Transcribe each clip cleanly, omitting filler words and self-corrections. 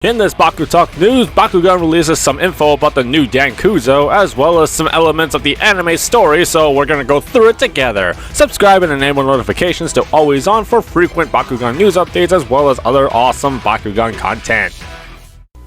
In this BakuTalk news, Bakugan releases some info about the new Dan Kouzo, as well as some elements of the anime story, so we're gonna go through it together. Subscribe and enable notifications to always on for frequent Bakugan news updates, as well as other awesome Bakugan content.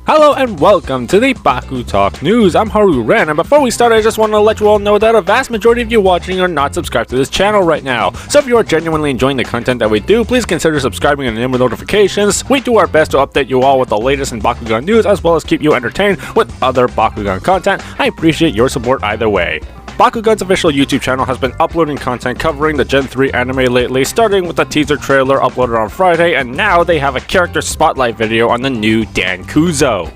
Hello and welcome to the BakuTalk news. I'm Haru, and before we start, I just want to let you all know that a vast majority of you watching are not subscribed to this channel right now. So if you are genuinely enjoying the content that we do, please consider subscribing and enable notifications. We do our best to update you all with the latest in Bakugan news, as well as keep you entertained with other Bakugan content. I appreciate your support either way. Bakugan's official YouTube channel has been uploading content covering the Gen 3 anime lately, starting with the teaser trailer uploaded on Friday, and now they have a character spotlight video on the new Dan Kouzo.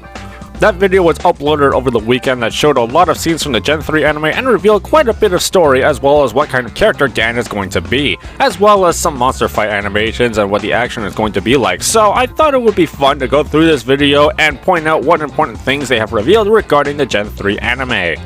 That video was uploaded over the weekend that showed a lot of scenes from the Gen 3 anime and revealed quite a bit of story, as well as what kind of character Dan is going to be, as well as some monster fight animations and what the action is going to be like. So I thought it would be fun to go through this video and point out what important things they have revealed regarding the Gen 3 anime.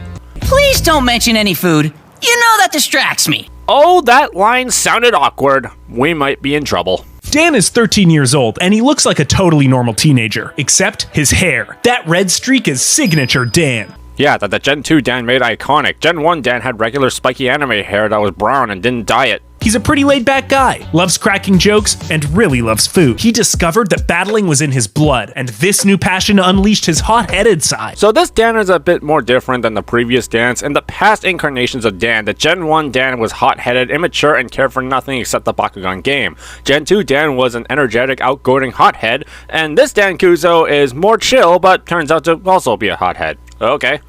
Please don't mention any food. You know that distracts me. Oh, that line sounded awkward. We might be in trouble. Dan is 13 years old, and he looks like a totally normal teenager, except his hair. That red streak is signature Dan. Yeah, that the Gen 2 Dan made iconic. Gen 1 Dan had regular spiky anime hair that was brown and didn't dye it. He's a pretty laid-back guy, loves cracking jokes, and really loves food. He discovered that battling was in his blood, and this new passion unleashed his hot-headed side. So this Dan is a bit more different than the previous Dans. In the past incarnations of Dan, the Gen 1 Dan was hot-headed, immature, and cared for nothing except the Bakugan game. Gen 2 Dan was an energetic, outgoing hothead, and this Dan Kouzo is more chill, but turns out to also be a hothead. Okay.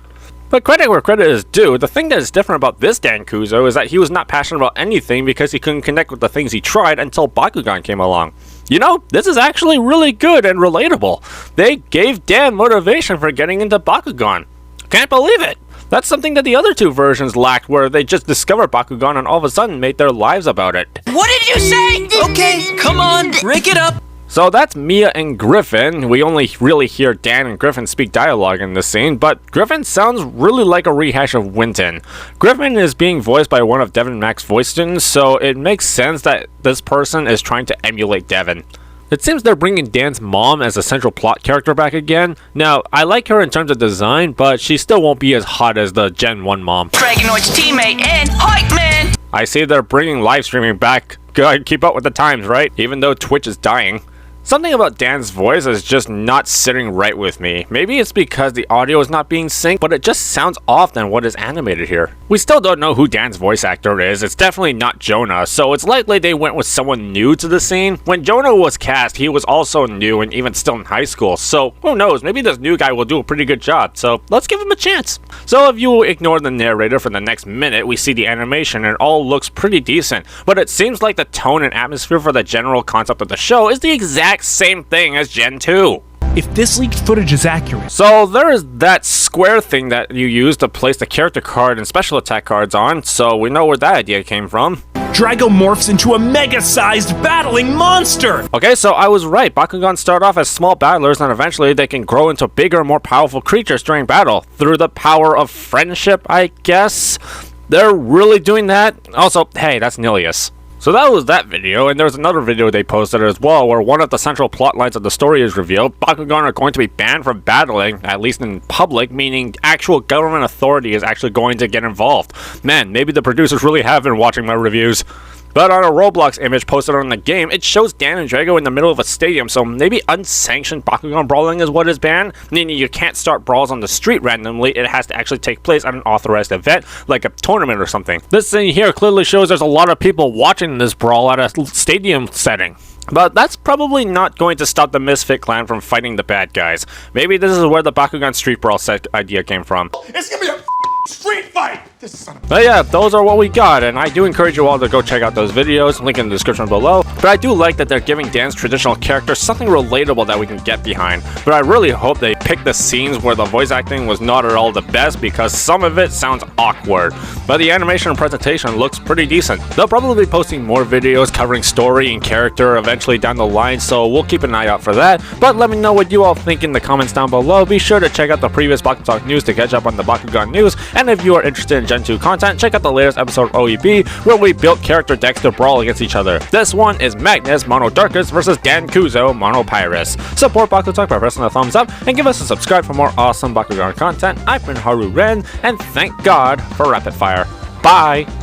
But credit where credit is due, the thing that is different about this Dan Kouzo is that he was not passionate about anything because he couldn't connect with the things he tried until Bakugan came along. You know, this is actually really good and relatable. They gave Dan motivation for getting into Bakugan. Can't believe it! That's something that the other two versions lacked, where they just discovered Bakugan and all of a sudden made their lives about it. What did you say? Okay, come on, break it up. So that's Mia and Griffin. We only really hear Dan and Griffin speak dialogue in this scene, but Griffin sounds really like a rehash of Winton. Griffin is being voiced by one of Devin Mack's voice students, so it makes sense that this person is trying to emulate Devin. It seems they're bringing Dan's mom as a central plot character back again. Now, I like her in terms of design, but she still won't be as hot as the Gen 1 mom. Dragonoid's teammate and hype man! I see they're bringing live streaming back. Good, keep up with the times, right? Even though Twitch is dying. Something about Dan's voice is just not sitting right with me. Maybe it's because the audio is not being synced, but it just sounds off than what is animated here. We still don't know who Dan's voice actor is. It's definitely not Jonah, so it's likely they went with someone new to the scene. When Jonah was cast, he was also new and even still in high school, so who knows, maybe this new guy will do a pretty good job, so let's give him a chance. So if you ignore the narrator for the next minute, we see the animation and it all looks pretty decent, but it seems like the tone and atmosphere for the general concept of the show is the exact same thing as Gen 2. If this leaked footage is accurate. So there is that square thing that you use to place the character card and special attack cards on, so we know where that idea came from. Drago morphs into a mega-sized battling monster! Okay, so I was right. Bakugan start off as small battlers, and eventually they can grow into bigger, more powerful creatures during battle. Through the power of friendship, I guess? They're really doing that? Also, hey, that's Nilius. So that was that video, and there's another video they posted as well, where one of the central plot lines of the story is revealed. Bakugan are going to be banned from battling, at least in public, meaning actual government authority is actually going to get involved. Man, maybe the producers really have been watching my reviews. But on a Roblox image posted on the game, it shows Dan and Drago in the middle of a stadium, so maybe unsanctioned Bakugan brawling is what is banned, meaning you can't start brawls on the street randomly, it has to actually take place at an authorized event, like a tournament or something. This thing here clearly shows there's a lot of people watching this brawl at a stadium setting. But that's probably not going to stop the Misfit clan from fighting the bad guys. Maybe this is where the Bakugan street brawl set idea came from. It's gonna be a street fight! This son of a... But yeah, those are what we got, and I do encourage you all to go check out those videos, link in the description below. But I do like that they're giving Dan's traditional character something relatable that we can get behind. But I really hope they pick the scenes where the voice acting was not at all the best, because some of it sounds awkward. But the animation and presentation looks pretty decent. They'll probably be posting more videos covering story and character eventually down the line, so we'll keep an eye out for that. But let me know what you all think in the comments down below. Be sure to check out the previous BakuTalk news to catch up on the Bakugan news, And if you are interested in Gen 2 content, check out the latest episode of OEB where we built character decks to brawl against each other. This one is Magnus Mono Darkus versus Dan Kouzo Mono Pyrus. Support BakuTalk by pressing the thumbs up and give us a subscribe for more awesome Bakugan content. I've been Haru Ren, and thank God for Rapid Fire. Bye!